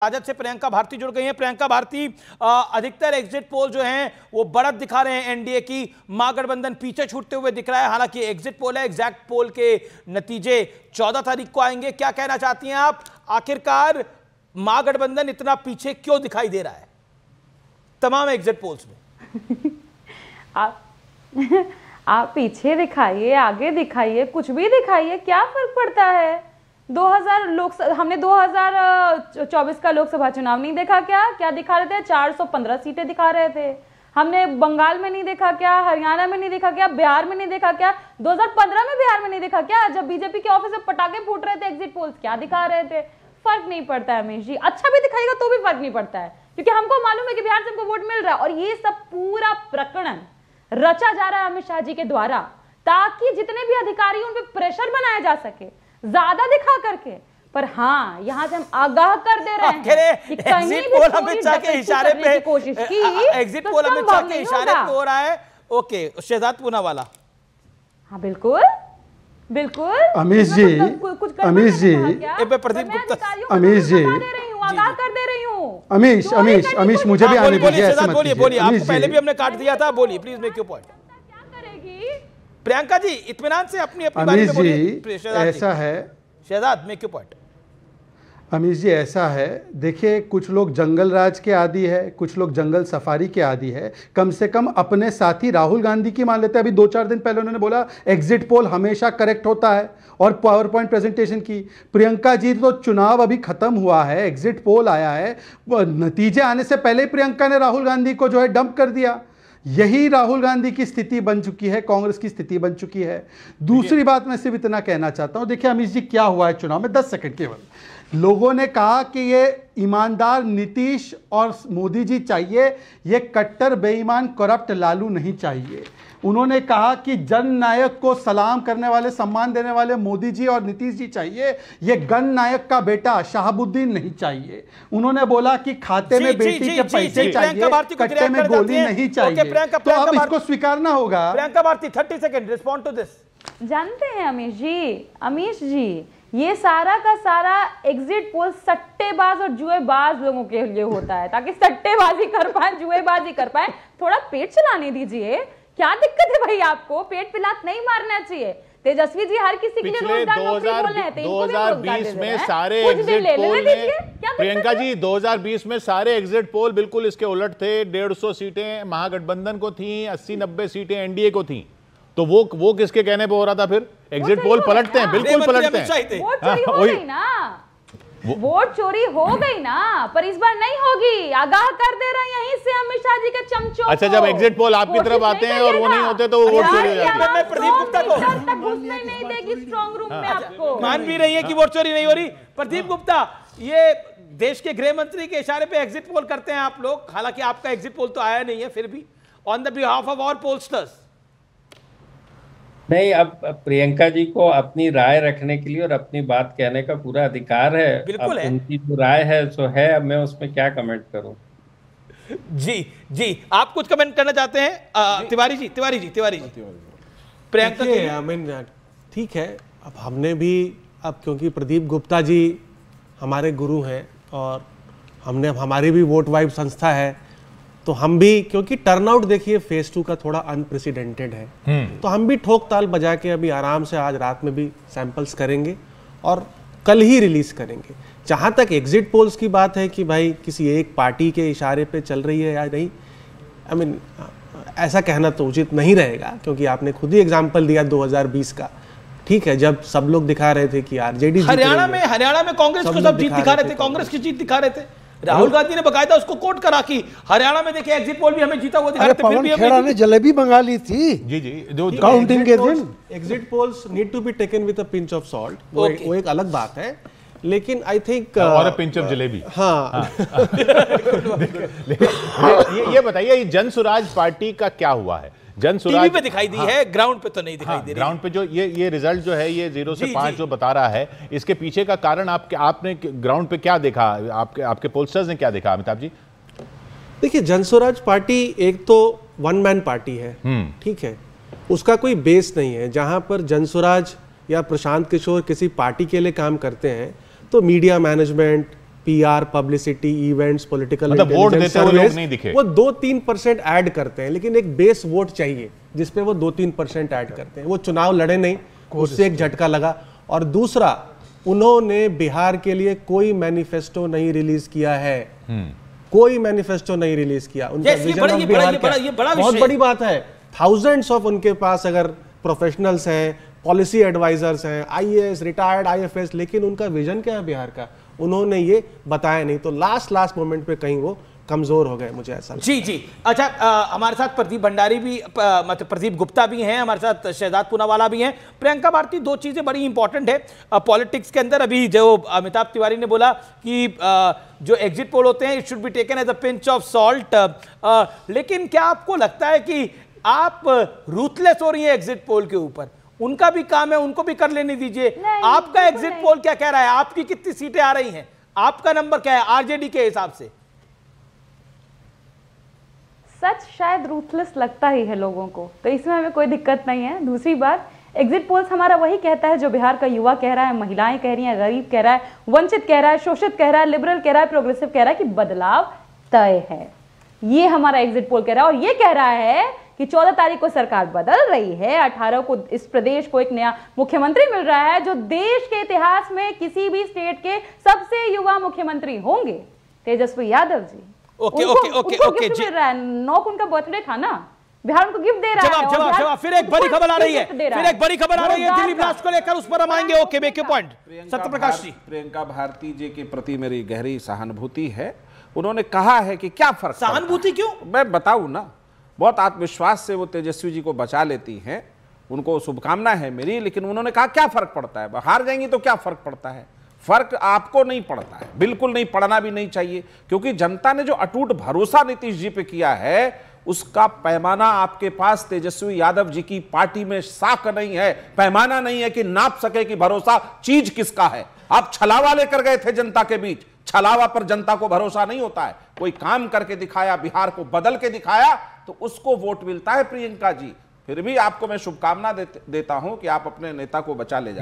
राजद से प्रियंका भारती जुड़ गई हैं। प्रियंका भारती, अधिकतर एग्जिट पोल जो हैं वो बढ़त दिखा रहे हैं एनडीए की, महागठबंधन पीछे छूटते हुए दिख रहा है। हालांकि एग्जिट पोल है, एग्जैक्ट पोल के नतीजे 14 तारीख को आएंगे। क्या कहना चाहती हैं आप, आखिरकार महागठबंधन इतना पीछे क्यों दिखाई दे रहा है तमाम एग्जिट पोल्स में? आप पीछे दिखाइए, आगे दिखाइए, कुछ भी दिखाइए, क्या फर्क पड़ता है? हमने 2024 का लोकसभा चुनाव नहीं देखा क्या दिखा रहे थे? 415 सीटें दिखा रहे थे। हमने बंगाल में नहीं देखा क्या, हरियाणा में नहीं देखा क्या, बिहार में नहीं देखा क्या, 2015 में बिहार में नहीं देखा क्या, जब बीजेपी के ऑफिस में पटाखे फूट रहे थे एग्जिट पोल्स, क्या दिखा रहे थे? फर्क नहीं पड़ता है अमीश जी, अच्छा भी दिखाएगा तो भी फर्क नहीं पड़ता है, क्योंकि हमको मालूम है कि बिहार से हमको वोट मिल रहा है। और ये सब पूरा प्रकरण रचा जा रहा है अमित शाह जी के द्वारा, ताकि जितने भी अधिकारी उन पे प्रेशर बनाया जा सके ज्यादा दिखा करके। पर हाँ, यहाँ से हम आगाह कर दे रहे हैं कि कहीं भी अमित शाह के इशारे पे कोशिश की, एग्जिट पोल अमित शाह के इशारे पे हो रहा है। ओके, शहजाद पूनावाला। हाँ बिल्कुल बिल्कुल। अमीश जी, अमीश जी, प्रदीप गुप्ता, अमीश जी, आगाह कर दे रही हूँ। अमीश मुझे भी आने दीजिए। बोलिए, आपको पहले भी हमने काट दिया था, बोलिए प्लीज मेक योर पॉइंट। क्या करेगी प्रियंका जी? इत्मीनान से अपनी बारे में बोलिए। ऐसा है Shahzad, make your point. Amish ji, ऐसा है, देखिए, कुछ लोग जंगल राज के आदी है, कुछ लोग जंगल सफारी के आदी है। कम से कम अपने साथी राहुल गांधी की मान लेते हैं। अभी 2-4 दिन पहले उन्होंने बोला एग्जिट पोल हमेशा करेक्ट होता है, और पावर पॉइंट प्रेजेंटेशन की। प्रियंका जी, तो चुनाव अभी खत्म हुआ है, एग्जिट पोल आया है, नतीजे आने से पहले ही प्रियंका ने राहुल गांधी को जो है डंप कर दिया। यही राहुल गांधी की स्थिति बन चुकी है, कांग्रेस की स्थिति बन चुकी है। दूसरी बात मैं सिर्फ इतना कहना चाहता हूं, देखिए अमीश जी, क्या हुआ है चुनाव में, 10 सेकंड केवल। लोगों ने कहा कि ये ईमानदार नीतीश और मोदी जी चाहिए, ये कट्टर बेईमान करप्ट लालू नहीं चाहिए। उन्होंने कहा कि जननायक को सलाम करने वाले, सम्मान देने वाले मोदी जी और नीतीश जी चाहिए, ये गण नायक का बेटा शहाबुद्दीन नहीं चाहिए। उन्होंने बोला कि खाते में बेटी के पैसे चाहिए, कट्टे में गोली नहीं चाहिए। तो अब इसको स्वीकारना होगा। Priyanka Bharati, 30 second, respond to this. जानते हैं अमीश जी, ये सारा का सारा एग्जिट पोल सट्टेबाज और जुएबाज लोगों के लिए होता है, ताकि सट्टेबाजी कर पाए, जुएबाजी कर पाए। थोड़ा पेट चलाने दीजिए, क्या दिक्कत है भाई आपको? पेट पे लात नहीं मारना चाहिए। तेजस्वी जी हर किसी के लिए रोजगार नौकरी बोल रहे हैं, 2020 में सारे एग्जिट पोल में, प्रियंका जी 2020 में सारे एग्जिट पोल बिल्कुल इसके उलट थे। 150 सीटें महागठबंधन को थी, 80-90 सीटें एनडीए को थी। तो वो किसके कहने पे हो रहा था? फिर एग्जिट पोल पलटते हैं, बिल्कुल पलटते हैं। वोट चोरी हो गई ना, वोट चोरी हो गई ना, पर इस बार नहीं होगी। आगाह कर दे रहे हैं यहीं से अमित शाह जी के चमचों। अच्छा, जब एग्जिट पोल आपकी तरफ आते हैं और वो नहीं होते तो वोट चोरी हो जाती है। मैं प्रदीप गुप्ता को तक घुसने नहीं देगी स्ट्रांग रूम में आपको। मान भी रही है कि वोट चोरी नहीं हो रही। प्रदीप गुप्ता, ये देश के गृह मंत्री के इशारे पे एग्जिट पोल करते हैं आप लोग, हालांकि आपका एग्जिट पोल तो आया नहीं है, फिर भी on the behalf of our pollsters. नहीं, अब प्रियंका जी को अपनी राय रखने के लिए और अपनी बात कहने का पूरा अधिकार है। बिल्कुल है। उनकी जो राय है सो है, अब मैं उसमें क्या कमेंट करूं? जी, आप कुछ कमेंट करना चाहते हैं? तिवारी जी। प्रियंका, ठीक है, अब हमने भी, अब क्योंकि प्रदीप गुप्ता जी हमारे गुरु हैं और हमारी भी वोट वाइब संस्था है, तो हम भी, क्योंकि टर्नआउट देखिए फेज 2 का थोड़ा अनप्रेसिडेंटेड है, तो हम भी ठोक ताल बजा के अभी आराम से आज रात में भी सैंपल्स करेंगे और कल ही रिलीज करेंगे। जहां तक एग्जिट पोल्स की बात है कि भाई किसी एक पार्टी के इशारे पे चल रही है या नहीं, ऐसा कहना तो उचित नहीं रहेगा, क्योंकि आपने खुद ही एग्जाम्पल दिया 2020 का। ठीक है, जब सब लोग दिखा रहे थे कि आरजेडी हरियाणा में कांग्रेस को सब जीत दिखा रहे थे, कांग्रेस की जीत दिखा रहे थे। राहुल गांधी ने बकायदा उसको कोट करा कि हरियाणा में देखिए एग्जिट पोल भी हमें जीता हुआ दिखा रहे थे, फिर भी खेड़ा ने जलेबी मंगा ली थी। जी, जो काउंटिंग के दिन exit polls need to be taken with a pinch of salt, वो एक अलग बात है, लेकिन आई थिंक और अ पिंच ऑफ जलेबी। हाँ। ये बताइए, ये जन स्वराज पार्टी का क्या हुआ है? जन स्वराज टीवी पे दिखाई दी है, ग्राउंड पे तो नहीं दिखाई दे रही। ग्राउंड पे जो ये रिजल्ट जो है, ये 0 से 5 जो बता रहा है, इसके पीछे का कारण आपने ग्राउंड पे क्या देखा? आपके पोलस्टर्स ने क्या देखा, अमिताभ जी? देखिए, जन स्वराज पार्टी एक तो वन मैन पार्टी है, ठीक है, उसका कोई बेस नहीं है। जहां पर जन स्वराज या प्रशांत किशोर किसी पार्टी के लिए काम करते हैं, तो media management, PR, publicity, events, political मतलब वोट देते हुए लोग नहीं दिखे। वो 2-3% ऐड करते हैं, लेकिन एक बेस वोट चाहिए जिसपे वो 2-3% ऐड करते हैं। वो चुनाव लड़े नहीं, उससे एक झटका लगा। और दूसरा, उन्होंने बिहार के लिए कोई मैनिफेस्टो नहीं रिलीज किया है, कोई मैनिफेस्टो नहीं रिलीज किया। उनका विजन ऑफ बिहार क्या, बहुत बड़ी बात है। थाउजेंड्स ऑफ उनके पास अगर प्रोफेशनल्स हैं, पॉलिसी एडवाइजर्स हैं, IAS, रिटायर्ड IFS, लेकिन उनका विजन क्या है बिहार का, उन्होंने ये बताया नहीं। तो लास्ट मोमेंट पे कहीं वो कमजोर हो गए, मुझे ऐसा लगता है। जी। अच्छा, हमारे साथ प्रदीप भंडारी भी, मतलब प्रदीप गुप्ता भी हैं, हमारे साथ शहजाद पूनावाला भी हैं। प्रियंका भारती, दो चीजें बड़ी इंपॉर्टेंट है पॉलिटिक्स के अंदर। अभी जो अमिताभ तिवारी ने बोला कि जो एग्जिट पोल होते हैं it should be taken as a pinch of salt, लेकिन क्या आपको लगता है कि आप रूथलेस हो रही हैं एग्जिट पोल के ऊपर? उनका भी काम है, उनको भी कर लेने दीजिए। आपका एग्जिट पोल क्या कह रहा है? आपकी कितनी सीटें आ रही हैं? आपका नंबर क्या है आरजेडी के हिसाब से? सच शायद रूथलेस लगता ही है लोगों को, तो इसमें हमें कोई दिक्कत नहीं है। दूसरी बात, एग्जिट पोल्स हमारा वही कहता है जो बिहार का युवा कह रहा है, महिलाएं कह रही हैं, गरीब कह रहा है, वंचित कह रहा है, शोषित कह रहा है, लिबरल कह रहा है, प्रोग्रेसिव कह रहा है कि बदलाव तय है। ये हमारा एग्जिट पोल कह रहा है। और ये कह रहा है कि 14 तारीख को सरकार बदल रही है, 18 को इस प्रदेश को एक नया मुख्यमंत्री मिल रहा है जो देश के इतिहास में किसी भी स्टेट के सबसे युवा मुख्यमंत्री होंगे, तेजस्वी यादव जी। ओके। गिफ्ट मिल रहा है, 9 को उनका बर्थडे था ना, बिहार उनको गिफ्ट दे रहा है। जवाब। फिर एक बड़ी खबर आ रही है, दिल्ली ब्लास्ट को लेकर, उस पर हम आएंगे। Okay, make your point. Satyaprakash ji. Priyanka Bharti ji के प्रति मेरी गहरी सहानुभूति है। उन्होंने कहा है कि क्या फर्क, सहानुभूति क्यों? मैं बताऊं ना, बहुत आत्मविश्वास से वो तेजस्वी जी को बचा लेती हैं, उनको शुभकामना है मेरी। लेकिन उन्होंने कहा क्या फर्क पड़ता है, हार जाएंगी तो क्या फर्क पड़ता है? फर्क आपको नहीं पड़ता है, बिल्कुल नहीं, पड़ना भी नहीं चाहिए, क्योंकि जनता ने जो अटूट भरोसा नीतीश जी पे किया है उसका पैमाना आपके पास तेजस्वी यादव जी की पार्टी में साख नहीं है, पैमाना नहीं है कि नाप सके कि भरोसा चीज किसका है। आप छलावा लेकर गए थे जनता के बीच, छलावा पर जनता को भरोसा नहीं होता है। कोई काम करके दिखाया, बिहार को बदल के दिखाया, तो उसको वोट मिलता है प्रियंका जी। फिर भी आपको मैं शुभकामना देता हूं कि आप अपने नेता को बचा ले जाए।